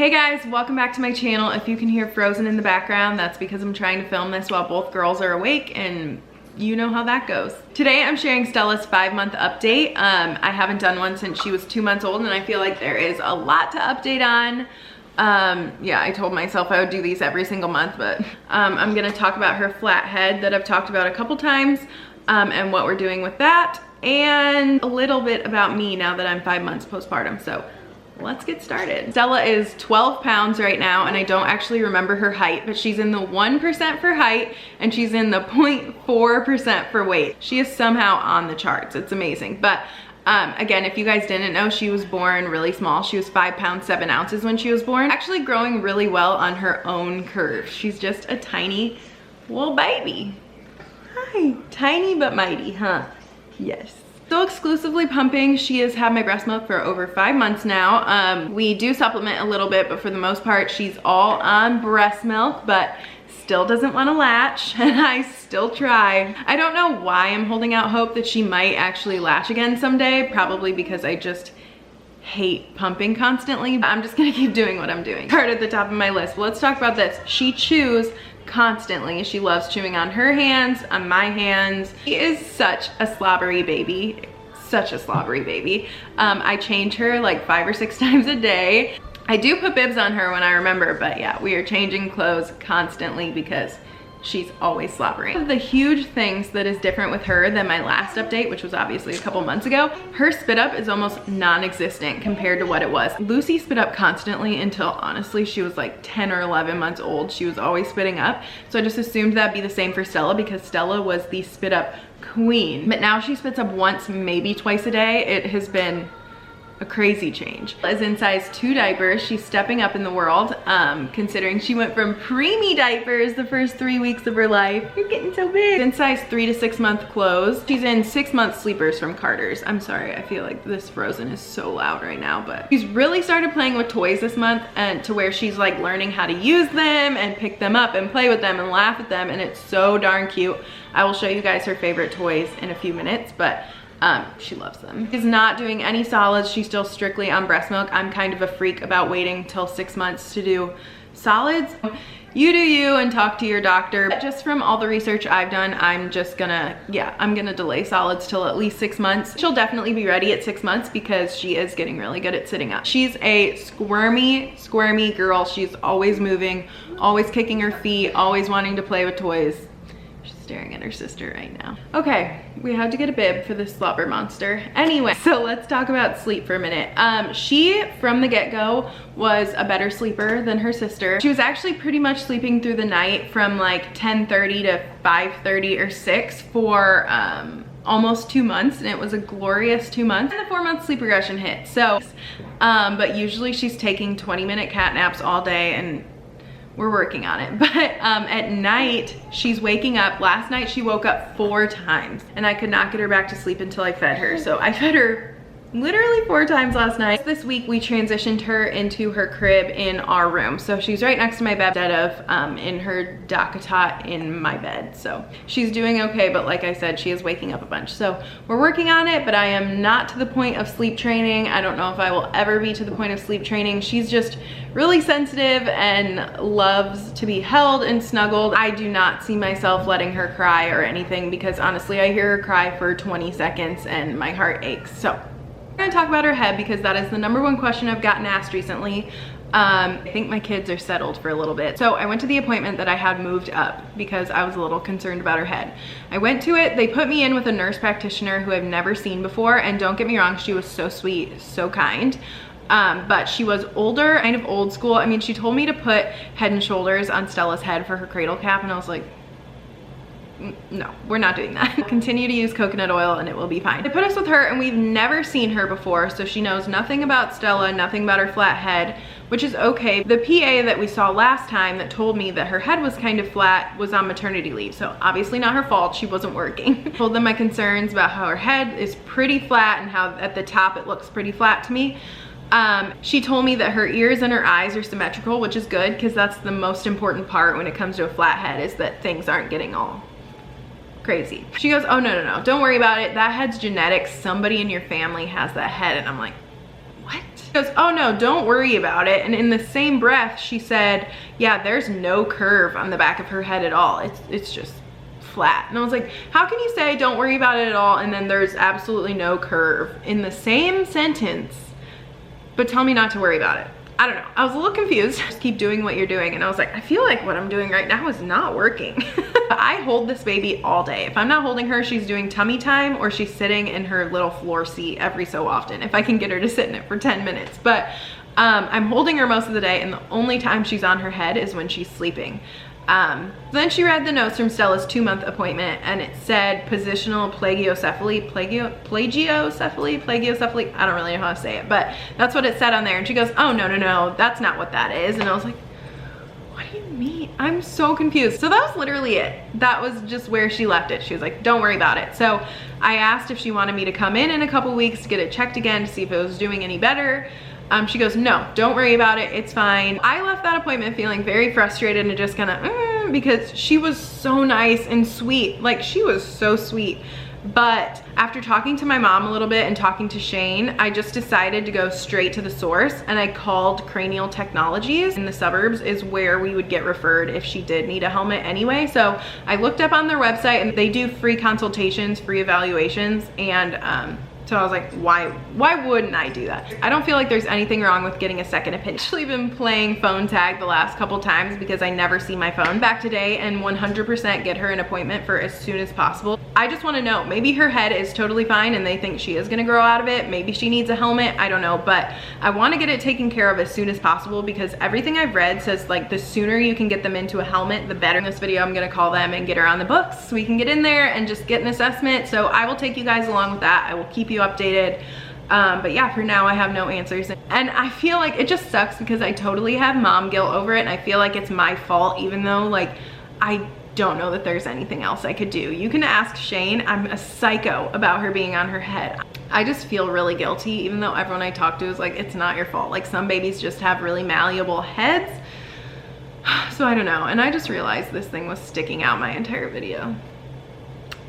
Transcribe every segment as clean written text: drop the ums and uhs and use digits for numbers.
Hey guys, welcome back to my channel. If you can hear Frozen in the background, that's because I'm trying to film this while both girls are awake, and you know how that goes. Today I'm sharing Stella's 5-month update. I haven't done one since she was 2 months old, and I feel like there is a lot to update on. Yeah, I told myself I would do these every single month, but I'm gonna talk about her flat head that I've talked about a couple times, and what we're doing with that, and a little bit about me now that I'm 5 months postpartum. So let's get started. Stella is 12 pounds right now, and I don't actually remember her height, but she's in the 1% for height and she's in the 0.4% for weight. She is somehow on the charts. It's amazing. But again, if you guys didn't know, she was born really small. She was 5 pounds 7 ounces when she was born, actually growing really well on her own curve. She's just a tiny little baby. Hi, tiny but mighty, huh? Yes. Still exclusively pumping. She has had my breast milk for over 5 months now. We do supplement a little bit, but for the most part, she's all on breast milk, but still doesn't want to latch, and I still try. I don't know why I'm holding out hope that she might actually latch again someday, probably because I just hate pumping constantly. I'm just gonna keep doing what I'm doing. Part at the top of my list. Well, let's talk about this. She chews constantly. She loves chewing on her hands, on my hands. She is such a slobbery baby. Such a slobbery baby. I change her like 5 or 6 times a day. I do put bibs on her when I remember, but yeah, we are changing clothes constantly because she's always slobbering. One of the huge things that is different with her than my last update, which was obviously a couple months ago, her spit up is almost non-existent compared to what it was. Lucy spit up constantly until honestly she was like 10 or 11 months old. She was always spitting up. So I just assumed that'd be the same for Stella because Stella was the spit up queen. But now she spits up once, maybe twice a day. It has been a crazy change. Is in size 2 diapers. She's stepping up in the world, considering she went from preemie diapers the first 3 weeks of her life. You're getting so big. In size 3 to 6 month clothes. She's in 6 month sleepers from Carter's. I'm sorry, I feel like this Frozen is so loud right now, but she's really started playing with toys this month, and to where she's like learning how to use them and pick them up and play with them and laugh at them, and it's so darn cute. I will show you guys her favorite toys in a few minutes, but she loves them. She's not doing any solids. She's still strictly on breast milk. I'm kind of a freak about waiting till 6 months to do solids. You do you and talk to your doctor. But just from all the research I've done, I'm just gonna, I'm gonna delay solids till at least 6 months. She'll definitely be ready at 6 months because she is getting really good at sitting up. She's a squirmy girl. She's always moving, always kicking her feet, always wanting to play with toys. Staring at her sister right now. Okay, we had to get a bib for this slobber monster. Anyway, so let's talk about sleep for a minute. She, from the get-go, was a better sleeper than her sister. She was actually pretty much sleeping through the night from like 10:30 to 5:30 or 6 for almost 2 months, and it was a glorious 2 months. And the 4-month sleep regression hit. So, but usually she's taking 20-minute cat naps all day, and we're working on it. But at night, she's waking up. Last night, she woke up 4 times, and I could not get her back to sleep until I fed her. So I fed her literally 4 times last night. This week, we transitioned her into her crib in our room. So she's right next to my bed instead of in her DockATot in my bed. So she's doing okay, but like I said, she is waking up a bunch. So we're working on it, but I am not to the point of sleep training. I don't know if I will ever be to the point of sleep training. She's just really sensitive and loves to be held and snuggled. I do not see myself letting her cry or anything because honestly, I hear her cry for 20 seconds and my heart aches. So we're gonna talk about her head because that is the #1 question I've gotten asked recently. I think my kids are settled for a little bit. So I went to the appointment that I had moved up because I was a little concerned about her head. I went to it, they put me in with a nurse practitioner who I've never seen before, and don't get me wrong, she was so sweet, so kind. But she was older, kind of old school. I mean, she told me to put Head and Shoulders on Stella's head for her cradle cap, and I was like, no, we're not doing that. Continue to use coconut oil and it will be fine. They put us with her, and we've never seen her before, so she knows nothing about Stella, nothing about her flat head, which is okay. The PA that we saw last time that told me that her head was kind of flat was on maternity leave, so obviously not her fault, she wasn't working. Told them my concerns about how her head is pretty flat and how at the top it looks pretty flat to me. She told me that her ears and her eyes are symmetrical, which is good because that's the most important part when it comes to a flat head, is that things aren't getting all crazy. She goes, oh no, don't worry about it. That head's genetics. Somebody in your family has that head. And I'm like, what? She goes, oh no, don't worry about it. And in the same breath, she said, yeah, there's no curve on the back of her head at all. It's just flat. And I was like, how can you say don't worry about it at all and then there's absolutely no curve in the same sentence, but tell me not to worry about it? I don't know. I was a little confused. Just keep doing what you're doing. And I was like, I feel like what I'm doing right now is not working. I hold this baby all day. If I'm not holding her, she's doing tummy time or she's sitting in her little floor seat every so often, if I can get her to sit in it for 10 minutes. But I'm holding her most of the day, and the only time she's on her head is when she's sleeping. Then she read the notes from Stella's 2-month appointment, and it said positional plagiocephaly, plagiocephaly, I don't really know how to say it, but that's what it said on there. And she goes, oh, no, that's not what that is. And I was like, what do you mean? I'm so confused. So that was literally it. That was just where she left it. She was like, don't worry about it. So I asked if she wanted me to come in a couple weeks to get it checked again to see if it was doing any better. She goes, no, don't worry about it. It's fine. I left that appointment feeling very frustrated and just kind of, because she was so nice and sweet. Like, she was so sweet. But after talking to my mom a little bit and talking to Shane, I just decided to go straight to the source, and I called Cranial Technologies in the suburbs is where we would get referred if she did need a helmet anyway. So I looked up on their website, and they do free consultations, free evaluations, and so I was like, why wouldn't I do that? I don't feel like there's anything wrong with getting a second opinion. I've actually been playing phone tag the last couple times because I never see my phone. Back today and 100% get her an appointment for as soon as possible. I just want to know, maybe her head is totally fine and they think she is going to grow out of it. Maybe she needs a helmet. I don't know, but I want to get it taken care of as soon as possible because everything I've read says like the sooner you can get them into a helmet, the better. In this video, I'm going to call them and get her on the books so we can get in there and just get an assessment. So I will take you guys along with that. I will keep you updated. But yeah, for now I have no answers, and I feel like it just sucks because I totally have mom guilt over it, and I feel like it's my fault, even though like I don't know that there's anything else I could do. You can ask Shane. I'm a psycho about her being on her head. I just feel really guilty, even though everyone I talk to is like, it's not your fault. Like, some babies just have really malleable heads. So I don't know. And I just realized this thing was sticking out my entire video.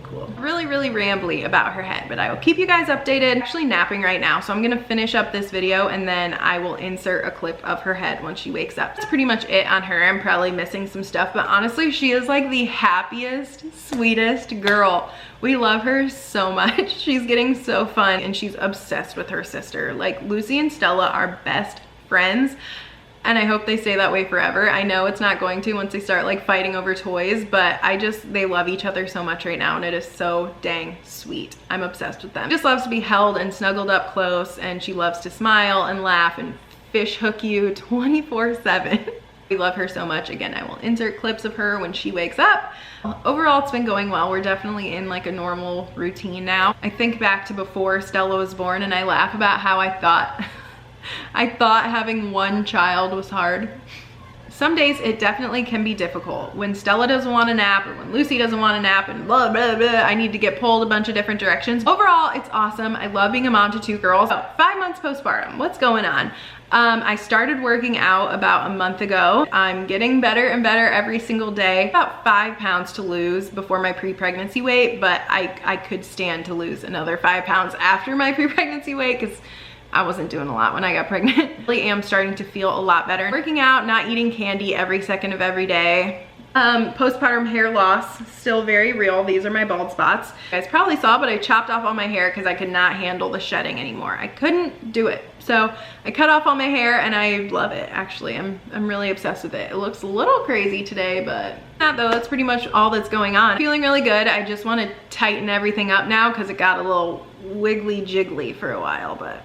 Cool. Really rambly about her head, but I will keep you guys updated. I'm actually napping right now, so I'm gonna finish up this video and then I will insert a clip of her head when she wakes up. That's pretty much it on her. I'm probably missing some stuff, but honestly, she is like the happiest, sweetest girl. We love her so much. She's getting so fun and she's obsessed with her sister. Like, Lucy and Stella are best friends. And I hope they stay that way forever. I know it's not going to once they start like fighting over toys, but they love each other so much right now, and it is so dang sweet. I'm obsessed with them. She just loves to be held and snuggled up close, and she loves to smile and laugh and fish hook you 24/7. We love her so much. Again, I will insert clips of her when she wakes up. Overall, it's been going well. We're definitely in like a normal routine now. I think back to before Stella was born, and I laugh about how I thought having one child was hard. Some days it definitely can be difficult. When Stella doesn't want a nap or when Lucy doesn't want a nap and blah, blah, blah, I need to get pulled a bunch of different directions. Overall, it's awesome. I love being a mom to 2 girls. So, 5 months postpartum, what's going on? I started working out about a month ago. I'm getting better and better every single day. About 5 pounds to lose before my pre-pregnancy weight, but I could stand to lose another 5 pounds after my pre-pregnancy weight because I wasn't doing a lot when I got pregnant. I really am starting to feel a lot better. Working out, not eating candy every second of every day. Postpartum hair loss, still very real. These are my bald spots. You guys probably saw, but I chopped off all my hair because I could not handle the shedding anymore. I couldn't do it. So I cut off all my hair and I love it, actually. I'm really obsessed with it. It looks a little crazy today, but not though. That's pretty much all that's going on. Feeling really good. I just want to tighten everything up now because it got a little wiggly jiggly for a while, but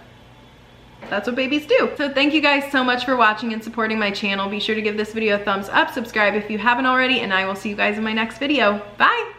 that's what babies do. So thank you guys so much for watching and supporting my channel. Be sure to give this video a thumbs up, subscribe if you haven't already, and I will see you guys in my next video. Bye!